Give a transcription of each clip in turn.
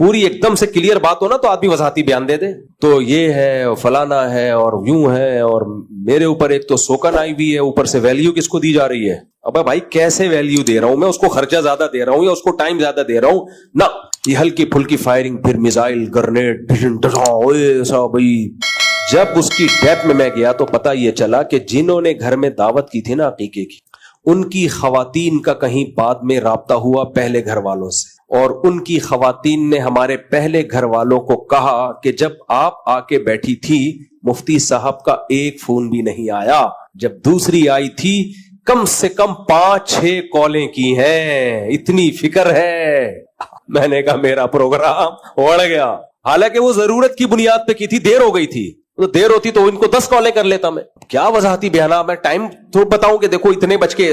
پوری ایک دم سے کلیئر بات ہو نا تو آدمی وضاحتی بیان دے دے، تو یہ ہے فلانا ہے اور یوں ہے، اور میرے اوپر ایک تو سوکن آئی ہوئی ہے، اوپر سے ویلیو کس کو دی جا رہی ہے؟ ابے بھائی کیسے ویلیو دے رہا ہوں میں اس کو؟ خرچہ زیادہ دے رہا ہوں یا اس کو ٹائم زیادہ دے رہا ہوں؟ نہ، یہ ہلکی پھلکی فائرنگ، پھر میزائل، گرنیڈ، ایسا بھائی. جب اس کی ڈیپ میں گیا تو پتہ یہ چلا کہ جنہوں نے گھر میں دعوت کی تھی نا عقیقے کی، ان کی خواتین کا کہیں بعد میں رابطہ ہوا پہلے گھر والوں سے، اور ان کی خواتین نے ہمارے پہلے گھر والوں کو کہا کہ جب آپ آ کے بیٹھی تھی مفتی صاحب کا ایک فون بھی نہیں آیا، جب دوسری آئی تھی کم سے کم 5-6 کالیں کی ہیں، اتنی فکر ہے. میں نے کہا میرا پروگرام اڑ گیا. حالانکہ وہ ضرورت کی بنیاد پہ کی تھی، دیر ہو گئی تھی، تو دیر ہوتی تو ان کو 10 کالیں کر لیتا میں. کیا وضاحتی بیانہ، میں ٹائم تو بتاؤں کہ دیکھو اتنے بج کے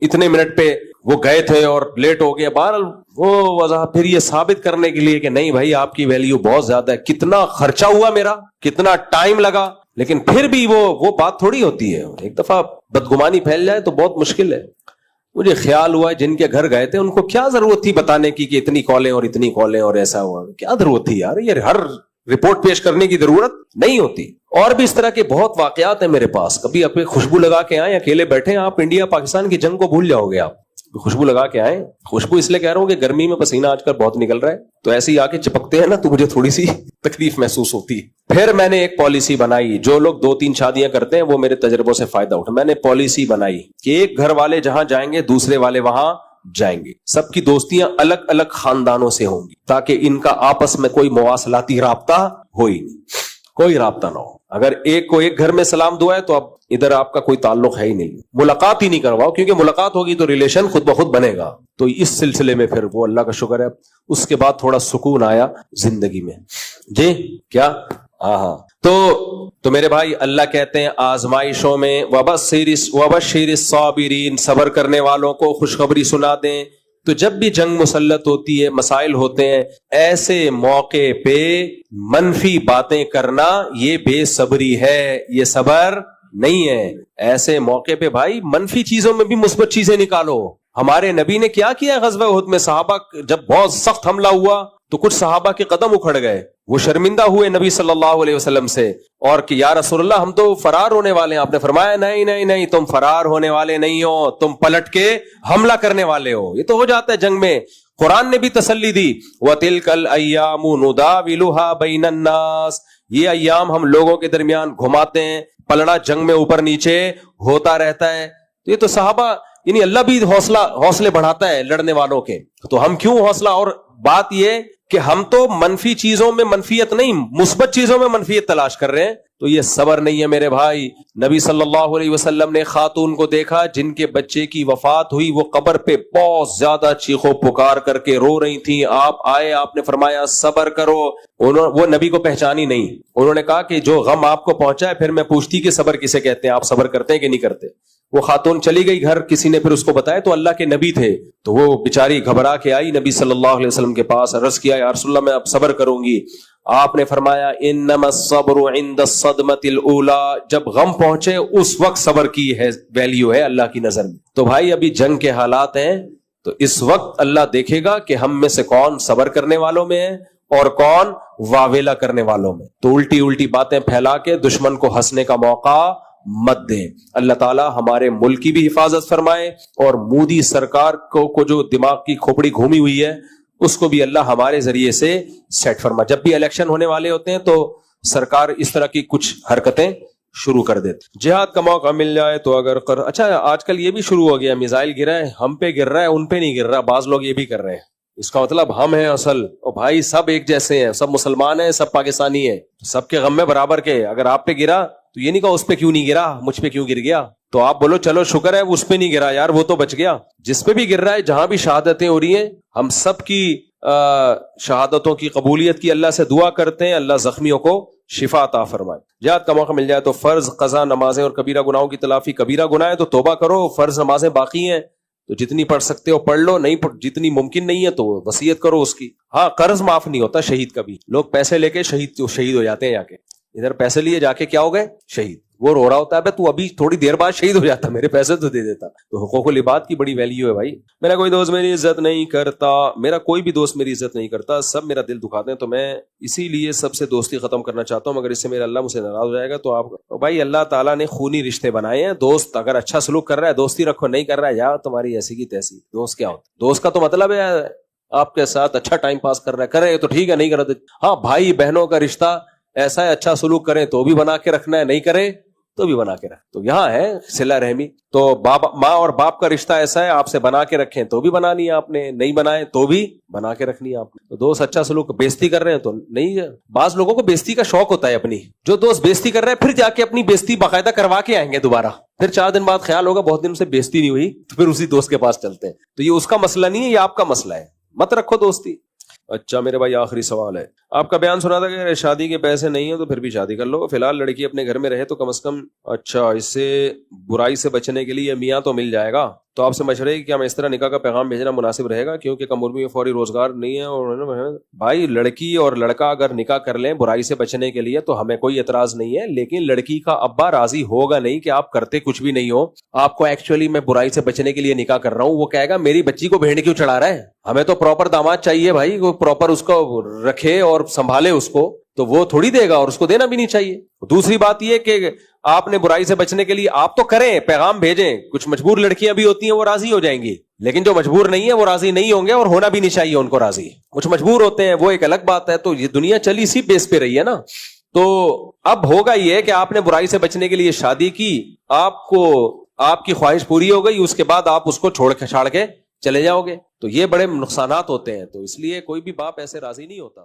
اتنے منٹ پہ وہ گئے تھے اور لیٹ ہو گیا. بہرحال وہ وضاحت پھر یہ ثابت کرنے کے لیے کہ نہیں بھائی آپ کی ویلیو بہت زیادہ ہے، کتنا خرچہ ہوا میرا، کتنا ٹائم لگا، لیکن پھر بھی وہ بات تھوڑی ہوتی ہے. ایک دفعہ بدگمانی پھیل جائے تو بہت مشکل ہے. مجھے خیال ہوا جن کے گھر گئے تھے ان کو کیا ضرورت تھی بتانے کی کہ اتنی کالیں اور اتنی کالیں اور ایسا ہوا، کیا ضرورت تھی یار؟ یہ ہر رپورٹ پیش کرنے کی ضرورت نہیں ہوتی. اور بھی اس طرح کے بہت واقعات ہیں میرے پاس. کبھی اپنے خوشبو لگا کے آئیں، اکیلے بیٹھے آپ، انڈیا پاکستان کی جنگ کو بھول جاؤ گے. آپ خوشبو لگا کے آئیں. خوشبو اس لیے کہہ رہا ہوں کہ گرمی میں پسینہ آج کل بہت نکل رہا ہے، تو ایسے ہی آ کے چپکتے ہیں نا تو مجھے تھوڑی سی تکلیف محسوس ہوتی ہے. پھر میں نے ایک پالیسی بنائی، جو لوگ 2-3 شادیاں کرتے ہیں وہ میرے تجربوں سے فائدہ اٹھا. میں نے پالیسی بنائی کہ ایک گھر والے جہاں جائیں گے دوسرے والے وہاں جائیں گے. سب کی دوستیاں الگ الگ خاندانوں سے ہوں گی تاکہ ان کا آپس میں کوئی مواصلاتی رابطہ ہو ہی نہیں، کوئی رابطہ نہ ہو. اگر ایک کو ایک گھر میں سلام دعا ہے تو اب ادھر آپ کا کوئی تعلق ہے ہی نہیں، ملاقات ہی نہیں کرواؤ، کیونکہ ملاقات ہوگی تو ریلیشن خود بخود بنے گا. تو اس سلسلے میں پھر وہ اللہ کا شکر ہے اس کے بعد تھوڑا سکون آیا زندگی میں. جی کیا ہاں تو میرے بھائی اللہ کہتے ہیں آزمائشوں میں وبشر الصابرین، صبر کرنے والوں کو خوشخبری سنا دیں. تو جب بھی جنگ مسلط ہوتی ہے، مسائل ہوتے ہیں، ایسے موقع پہ منفی باتیں کرنا یہ بے صبری ہے، یہ صبر نہیں ہے. ایسے موقع پہ بھائی منفی چیزوں میں بھی مثبت چیزیں نکالو. ہمارے نبی نے کیا کیا غزوہ احد میں؟ صحابہ جب بہت سخت حملہ ہوا تو کچھ صحابہ کے قدم اکھڑ گئے، وہ شرمندہ ہوئے نبی صلی اللہ علیہ وسلم سے، اور کہ یا رسول اللہ ہم تو فرار ہونے والے ہیں. آپ نے فرمایا نہیں نہیں نہیں، تم فرار ہونے والے نہیں ہو، تم پلٹ کے حملہ کرنے والے ہو. یہ تو ہو جاتا ہے جنگ میں. قرآن نے بھی تسلی دی، وَتِلْكَ الْأَيَّامُ نُدَاوِلُهَا بَيْنَ النَّاسِ، یہ ایام ہم لوگوں کے درمیان گھماتے ہیں، پلڑا جنگ میں اوپر نیچے ہوتا رہتا ہے. یہ تو صحابہ یعنی اللہ بھی حوصلے بڑھاتا ہے لڑنے والوں کے، تو ہم کیوں حوصلہ. اور بات یہ کہ ہم تو منفی چیزوں میں منفیت نہیں، مثبت چیزوں میں منفیت تلاش کر رہے ہیں، تو یہ صبر نہیں ہے میرے بھائی. نبی صلی اللہ علیہ وسلم نے خاتون کو دیکھا جن کے بچے کی وفات ہوئی، وہ قبر پہ بہت زیادہ چیخو پکار کر کے رو رہی تھیں. آپ آئے، آپ نے فرمایا صبر کرو. وہ نبی کو پہچانی نہیں. انہوں نے کہا کہ جو غم آپ کو پہنچا ہے، پھر میں پوچھتی کہ صبر کسے کہتے ہیں، آپ صبر کرتے ہیں کہ نہیں کرتے. وہ خاتون چلی گئی گھر، کسی نے پھر اس کو بتایا تو اللہ کے نبی تھے، تو وہ بیچاری گھبرا کے آئی نبی صلی اللہ علیہ وسلم کے پاس، عرض کیا یا رسول اللہ میں اب صبر کروں گی. آپ نے فرمایا انما الصبر عند الصدمۃ الاولى، جب غم پہنچے اس وقت صبر کی ہے ویلیو ہے اللہ کی نظر میں. تو بھائی ابھی جنگ کے حالات ہیں، تو اس وقت اللہ دیکھے گا کہ ہم میں سے کون صبر کرنے والوں میں ہے اور کون واویلا کرنے والوں میں. تو الٹی باتیں پھیلا کے دشمن کو ہنسنے کا موقع مت دیں. اللہ تعالی ہمارے ملک کی بھی حفاظت فرمائے، اور مودی سرکار کو جو دماغ کی کھوپڑی گھومی ہوئی ہے اس کو بھی اللہ ہمارے ذریعے سے سیٹ فرمائے. جب بھی الیکشن ہونے والے ہوتے ہیں تو سرکار اس طرح کی کچھ حرکتیں شروع کر دیتے. جہاد کا موقع مل جائے تو اگر اچھا آج کل یہ بھی شروع ہو گیا، میزائل گر رہا ہے، ہم پہ گر رہا ہے ان پہ نہیں گر رہا. بعض لوگ یہ بھی کر رہے ہیں، اس کا مطلب ہم ہیں اصل. اور بھائی سب ایک جیسے ہیں، سب مسلمان ہیں، سب پاکستانی ہیں، سب کے غم میں برابر کے. اگر آپ پہ گرا تو یہ نہیں کہا اس پہ کیوں نہیں گرا، مجھ پہ کیوں گر گیا. تو آپ بولو چلو شکر ہے اس پہ نہیں گرا یار، وہ تو بچ گیا. جس پہ بھی گر رہا ہے، جہاں بھی شہادتیں ہو رہی ہیں، ہم سب کی شہادتوں کی قبولیت کی اللہ سے دعا کرتے ہیں، اللہ زخمیوں کو شفا عطا فرمائے. جہاد کا موقع مل جائے تو فرض، قضا نمازیں اور کبیرہ گناہوں کی تلافی. کبیرہ گناہ ہے تو توبہ کرو، فرض نمازیں باقی ہیں تو جتنی پڑھ سکتے ہو پڑھ لو، نہیں جتنی ممکن نہیں ہے تو وصیت کرو اس کی. ہاں قرض معاف نہیں ہوتا شہید کا بھی، لوگ پیسے لے کے شہید ہو جاتے ہیں جا کے. ادھر پیسے لیے جا کے کیا ہو گئے شہید. وہ رو رہا ہوتا ہے تو ابھی تھوڑی دیر بعد شہید ہو جاتا, میرے پیسے تو دے دیتا. تو حقوق العباد کی بڑی ویلیو ہے بھائی. میرا کوئی دوست میری عزت نہیں کرتا, میرا کوئی بھی دوست میری عزت نہیں کرتا, سب میرا دل دکھاتے ہیں, تو میں اسی لیے سب سے دوستی ختم کرنا چاہتا ہوں, مگر اس سے میرا اللہ مجھ سے ناراض ہو جائے گا. تو آپ بھائی اللہ تعالیٰ نے خونی رشتے بنائے ہیں, دوست اگر اچھا سلوک کر رہا ہے دوستی رکھو, نہیں کر رہا ہے یا تمہاری ایسی کی تیسی. دوست کیا ہوتا ہے؟ دوست کا تو مطلب ہے آپ کے ساتھ اچھا ٹائم پاس کر رہا ہے, کرے تو ٹھیک ہے, نہیں کرا تو ہاں. بھائی بہنوں کا رشتہ ایسا ہے, اچھا سلوک کریں تو بھی بنا کے رکھنا ہے, نہیں کرے تو بھی بنا کے رکھ. تو یہاں ہے صلہ رحمی. تو ماں اور باپ کا رشتہ ایسا ہے, آپ سے بنا کے رکھیں تو بھی بنانی ہے آپ نے, نہیں بنائے تو بھی بنا کے رکھنی ہے آپ نے. تو دوست اچھا سلوک, بیزتی کر رہے ہیں تو نہیں. بعض لوگوں کو بیزتی کا شوق ہوتا ہے اپنی, جو دوست بیزتی کر رہے ہیں پھر جا کے اپنی بیزتی باقاعدہ کروا کے آئیں گے دوبارہ, پھر 4 دن بعد خیال ہوگا بہت دن سے بیزتی نہیں ہوئی, تو پھر اسی دوست کے پاس چلتے ہیں. تو یہ اس کا مسئلہ نہیں ہے, یہ آپ کا مسئلہ ہے, مت رکھو دوستی. اچھا میرے بھائی آخری سوال ہے, آپ کا بیان سنا تھا کہ شادی کے پیسے نہیں ہیں تو پھر بھی شادی کر لو, فی الحال لڑکی اپنے گھر میں رہے تو کم از کم. اچھا اس سے برائی سے بچنے کے لیے میاں تو مل جائے گا, تو آپ سے مشورہ ہے کہ کیا میں اس طرح نکاح کا پیغام بھیجنا مناسب رہے گا, کیونکہ کم عمر میں فوری روزگار نہیں ہے. اور بھائی لڑکی اور لڑکا اگر نکاح کر لیں برائی سے بچنے کے لیے تو ہمیں کوئی اعتراض نہیں ہے, لیکن لڑکی کا ابا راضی ہوگا نہیں کہ آپ کرتے کچھ بھی نہیں ہو, آپ کو ایکچولی میں برائی سے بچنے کے لیے نکاح کر رہا ہوں, وہ کہے گا میری بچی کو بھیڑ کیوں چڑھا رہا ہے, ہمیں تو پراپر داماد چاہیے بھائی, وہ پراپر اس کو رکھے اور سنبھالے اس کو, تو وہ تھوڑی دے گا, اور اس کو دینا بھی نہیں چاہیے. دوسری بات یہ کہ آپ نے برائی سے بچنے کے لیے آپ تو کریں, پیغام بھیجیں, کچھ مجبور لڑکیاں بھی ہوتی ہیں وہ راضی ہو جائیں گی, لیکن جو مجبور نہیں ہے وہ راضی نہیں ہوں گے, اور ہونا بھی نہیں چاہیے ان کو راضی. کچھ مجبور ہوتے ہیں وہ ایک الگ بات ہے. تو یہ دنیا چلی اسی بیس پہ رہی ہے نا. تو اب ہوگا یہ کہ آپ نے برائی سے بچنے کے لیے شادی کی, آپ کو آپ کی خواہش پوری ہو گئی, اس کے بعد آپ اس کو چھاڑ کے چلے جاؤ گے, تو یہ بڑے نقصانات ہوتے ہیں. تو اس لیے کوئی بھی باپ ایسے راضی نہیں ہوتا.